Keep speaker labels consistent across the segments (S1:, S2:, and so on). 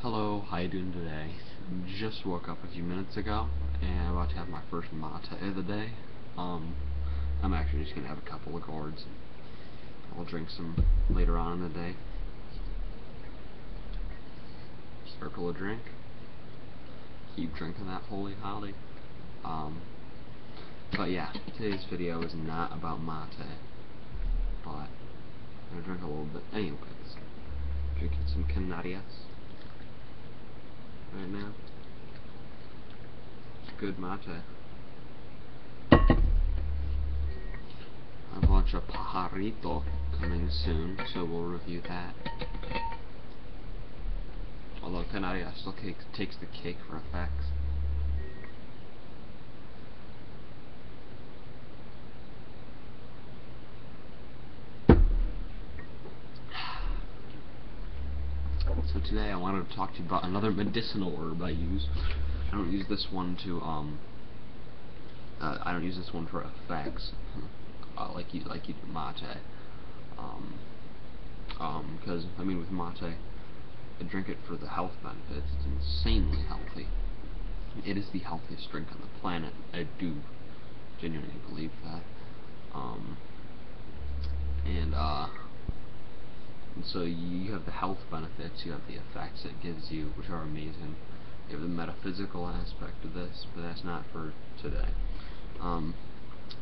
S1: Hello, how you doing today? Just woke up a few minutes ago and I'm about to have my first mate of the day. I'm actually just gonna have a couple of gourds. I'll drink some later on in the day. Circle a drink. Keep drinking that holy holly. But yeah, today's video is not about mate, but I'm gonna drink a little bit anyways. Drinking some Canarias right now. It's good mate. A bunch of pajarito coming soon, so we'll review that. Although Canarias still takes the cake for effects. So today I wanted to talk to you about another medicinal herb I use. I don't use this one to I don't use this one for effects, like you do mate. Because I mean with mate, I drink it for the health benefits. It's insanely healthy. It is the healthiest drink on the planet. I do genuinely believe that. And so you have the health benefits, you have the effects it gives you, which are amazing. You have the metaphysical aspect of this, but that's not for today. And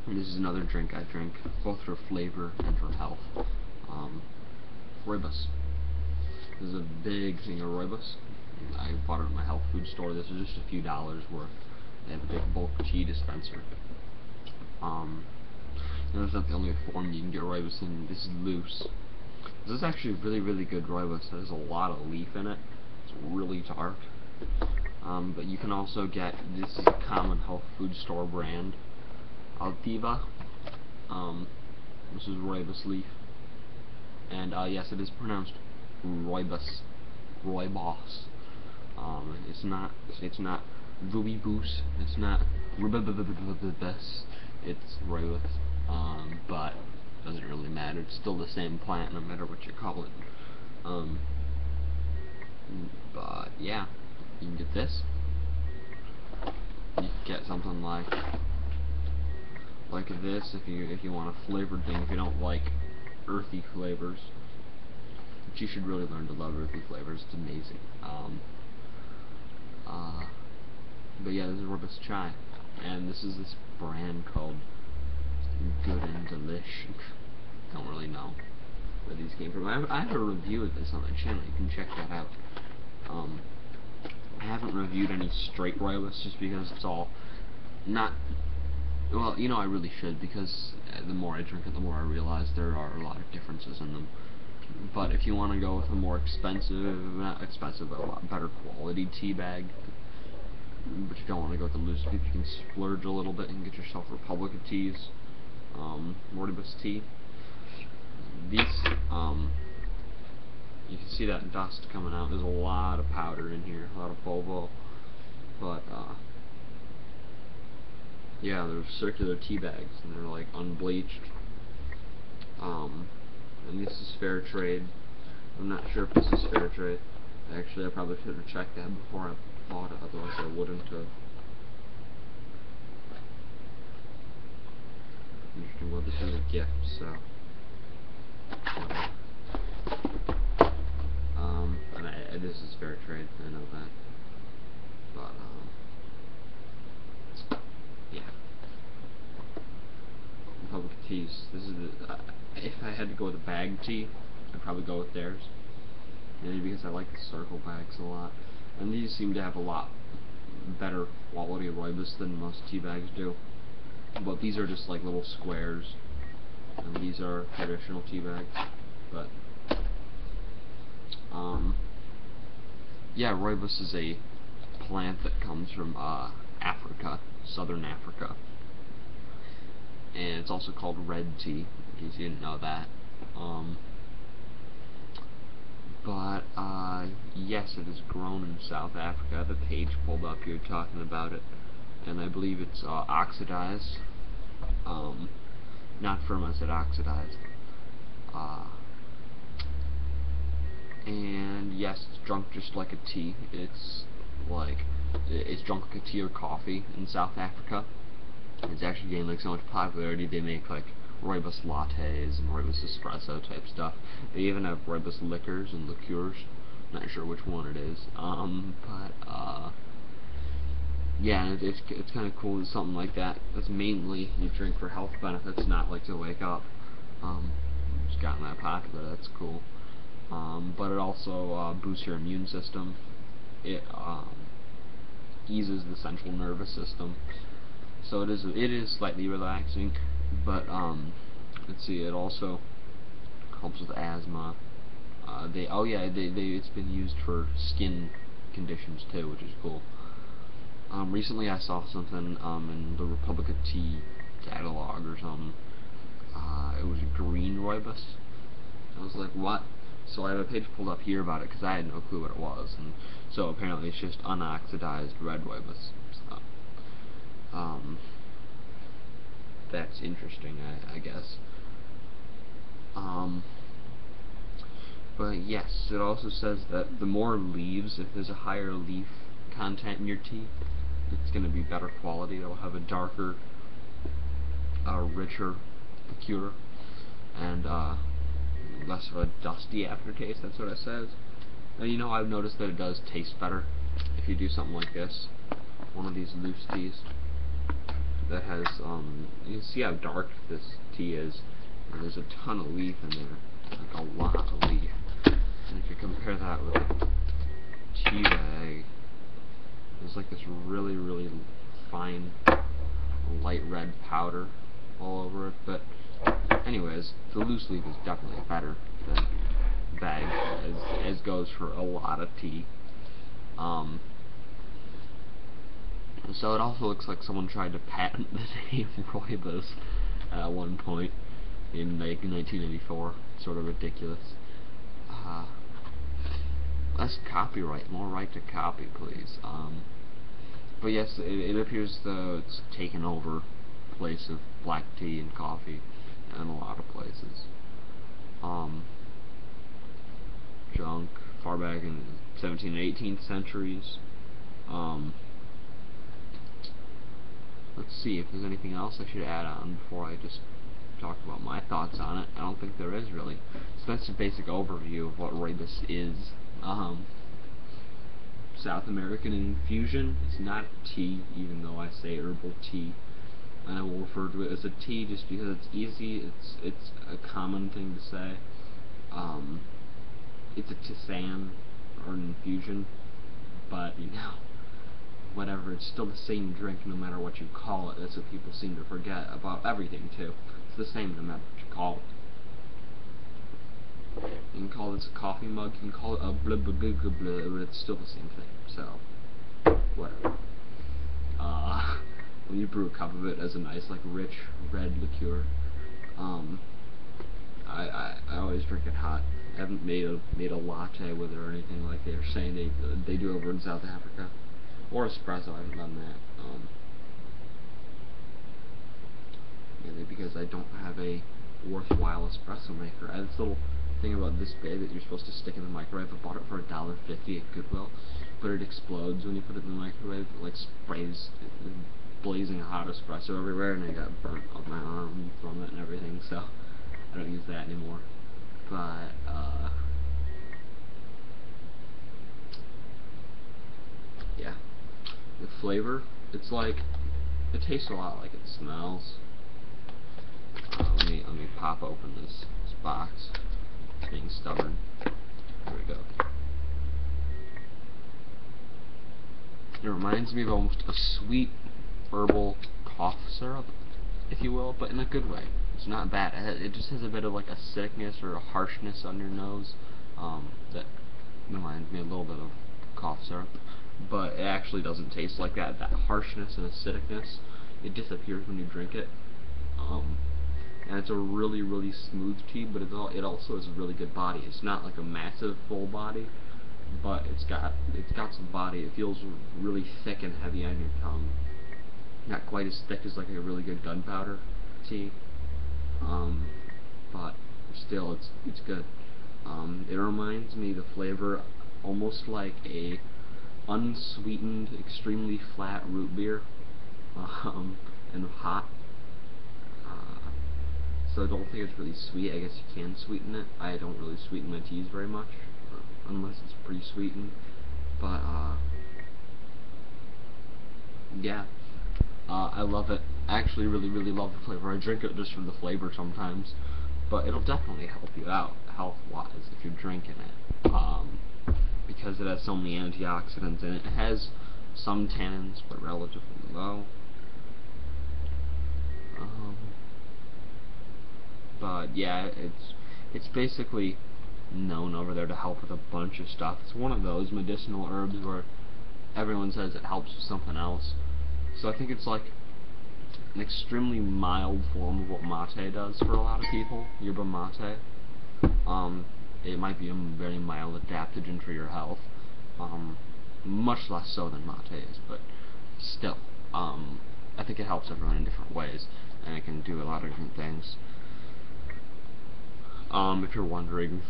S1: this is another drink I drink, both for flavor and for health. Rooibos. This is a big thing of Rooibos. I bought it at my health food store. This is just a few dollars worth. They have a big bulk tea dispenser. That's not the only form you can get Rooibos in. This is loose. This is actually really good Rooibos. There's a lot of leaf in it. It's really dark. But you can also get, this is a common health food store brand, Altiva. This is Rooibos leaf. And yes, it is pronounced Rooibos. Rooibos. It's not Rooibos. It's not Rooibos. It's Rooibos. But doesn't really matter. It's still the same plant no matter what you call it. But yeah, you can get this. You can get something like this if you want a flavored thing. If you don't like earthy flavors, but you should really learn to love earthy flavors. It's amazing. But yeah, this is Rooibos chai, and this is this brand called Good and Delish. Don't really know where these came from. I have a review of this on the channel. You can check that out. I haven't reviewed any straight Rooibos just because it's all not. Well, you know, I really should, because the more I drink it, the more I realize there are a lot of differences in them. But if you want to go with a more expensive, not expensive, but a lot better quality tea bag, but you don't want to go with the loose leaf, you can splurge a little bit and get yourself Republic of Teas. Rooibos tea. These, you can see that dust coming out. There's a lot of powder in here, a lot of polvo. But, yeah, they're circular tea bags, and they're like unbleached. And this is fair trade. I'm not sure if this is fair trade. Actually, I probably should have checked that before I bought it, otherwise I wouldn't have. Interesting. Well, this is a gift, so. And this is fair trade, I know that. But, yeah. Republic Teas. This is the, if I had to go with a bag tea, I'd probably go with theirs. Mainly because I like the circle bags a lot. And these seem to have a lot better quality of Rooibos than most tea bags do. But these are just like little squares, and these are traditional tea bags. But yeah, Rooibos is a plant that comes from Africa, southern Africa, and it's also called red tea, in case you didn't know that. But yes, it is grown in South Africa. The page pulled up here talking about it, and I believe it's oxidized. Not fermented, oxidized. And yes, it's drunk just like a tea. It's drunk like a tea or coffee in South Africa. It's actually gained like so much popularity. They make like Rooibos lattes and Rooibos espresso type stuff. They even have Rooibos liquors and liqueurs. Not sure which one it is. Yeah, it's kind of cool. It's something like that. That's mainly you drink for health benefits, not like to wake up. It's gotten that popular. That's cool. But it also boosts your immune system. It eases the central nervous system. So it is slightly relaxing, but let's see. It also helps with asthma. It's been used for skin conditions too, which is cool. Recently I saw something in the Republic of Tea catalog or something. It was a green Rooibos. I was like, what? So I have a page pulled up here about it because I had no clue what it was, and so apparently it's just unoxidized red Rooibos. So, that's interesting, I guess. But yes, it also says that the more leaves, if there's a higher leaf content in your tea, it's going to be better quality. It'll have a darker, richer liqueur, and less of a dusty aftertaste. That's what it says. Now, you know, I've noticed that it does taste better if you do something like this. One of these loose teas that has, you can see how dark this tea is. And there's a ton of leaf in there, like a lot of leaf. And if you compare that with a tea bag, there's like this really, really fine, light red powder all over it. But anyways, the loose leaf is definitely better than bag, as goes for a lot of tea. So it also looks like someone tried to patent the name Rooibos at one point in like 1984. Sort of ridiculous. Less copyright, more right to copy, please. But yes, it appears though it's taken over the place of black tea and coffee in a lot of places. Junk far back in the 17th and 18th centuries. Let's see if there's anything else I should add on before I just talk about my thoughts on it. I don't think there is really. So that's a basic overview of what Rooibos is. South American infusion. It's not tea, even though I say herbal tea, and I will refer to it as a tea just because it's easy. It's a common thing to say. It's a tisane or an infusion, but you know, whatever. It's still the same drink no matter what you call it. That's what people seem to forget about everything too. It's the same no matter what you call it. You can call this a coffee mug, you can call it a blah blah blah blah blah, but it's still the same thing, so whatever. When you brew a cup of it as a nice, like, rich red liqueur, I always drink it hot. I haven't made a latte with it or anything like they're saying they do over in South Africa. Or espresso, I haven't done that. Mainly because I don't have a worthwhile espresso maker. I have this little thing about this big that you're supposed to stick in the microwave. I bought it for $1.50 at Goodwill, but it explodes when you put it in the microwave. It like sprays blazing hot espresso everywhere, and I got burnt on my arm from it and everything, so I don't use that anymore. But yeah, the flavor, it's like, it tastes a lot like it smells. Let me pop open this box. It's being stubborn. There we go. It reminds me of almost a sweet herbal cough syrup, if you will, but in a good way. It's not bad. It just has a bit of like a acidicness or a harshness on your nose that reminds me a little bit of cough syrup, but it actually doesn't taste like that. That harshness and acidicness, it disappears when you drink it. And it's a really, really smooth tea, but it also has a really good body. It's not like a massive full body, but it's got some body. It feels really thick and heavy on your tongue. Not quite as thick as like a really good gunpowder tea, but still it's good. It reminds me the flavor almost like a unsweetened, extremely flat root beer, and hot. So I don't think it's really sweet. I guess you can sweeten it. I don't really sweeten my teas very much, unless it's pretty sweetened. But yeah, I love it. I actually really love the flavor. I drink it just for the flavor sometimes, but it'll definitely help you out health-wise if you're drinking it, because it has so many antioxidants in it. It has some tannins, but relatively low. But yeah, it's basically known over there to help with a bunch of stuff. It's one of those medicinal herbs where everyone says it helps with something else. So I think it's like an extremely mild form of what mate does for a lot of people, yerba mate. It might be a very mild adaptogen for your health, much less so than mate is, but still, I think it helps everyone in different ways, and it can do a lot of different things. If you're wondering,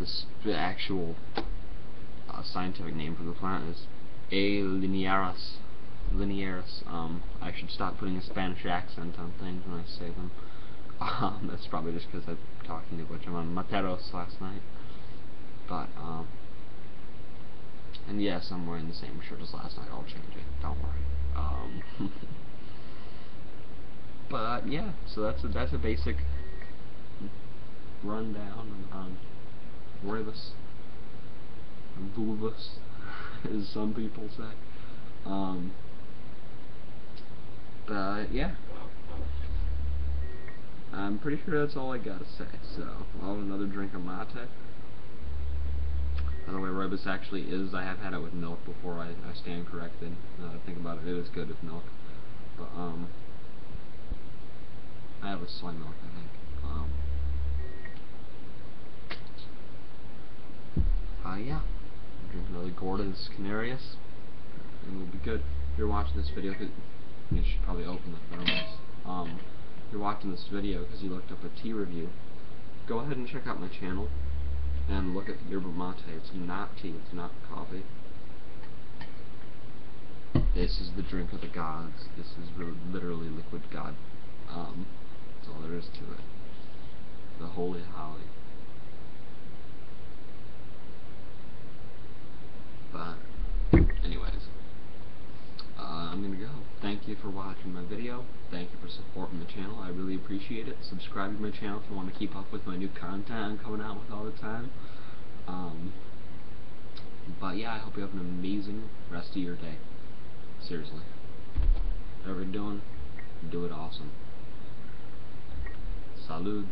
S1: the actual scientific name for the plant is A. linearis. I should stop putting a Spanish accent on things when I say them. That's probably just because I'm talking too much. I'm on Materos last night. But, and yes, I'm wearing the same shirt as last night. I'll change it. Don't worry. But yeah, so that's a basic rundown on Rooibos, bulbous, as some people say. But yeah, I'm pretty sure that's all I gotta say. So I'll have another drink of mate. By the way, Rooibos actually is, I have had it with milk before. I stand corrected. Now that I think about it, it is good with milk. But I have with soy milk, I think. Yeah, drink another Gordon's Canarius, and we'll be good. If you're watching this video, you should probably open the thermos. If you're watching this video because you looked up a tea review, go ahead and check out my channel and look at yerba mate. It's not tea, it's not coffee. This is the drink of the gods. This is literally liquid god. That's all there is to it. The holy holly. But anyways, I'm gonna go. Thank you for watching my video. Thank you for supporting the channel. I really appreciate it. Subscribe to my channel if you want to keep up with my new content I'm coming out with all the time. But yeah, I hope you have an amazing rest of your day. Seriously. Whatever you're doing, do it awesome. Salud.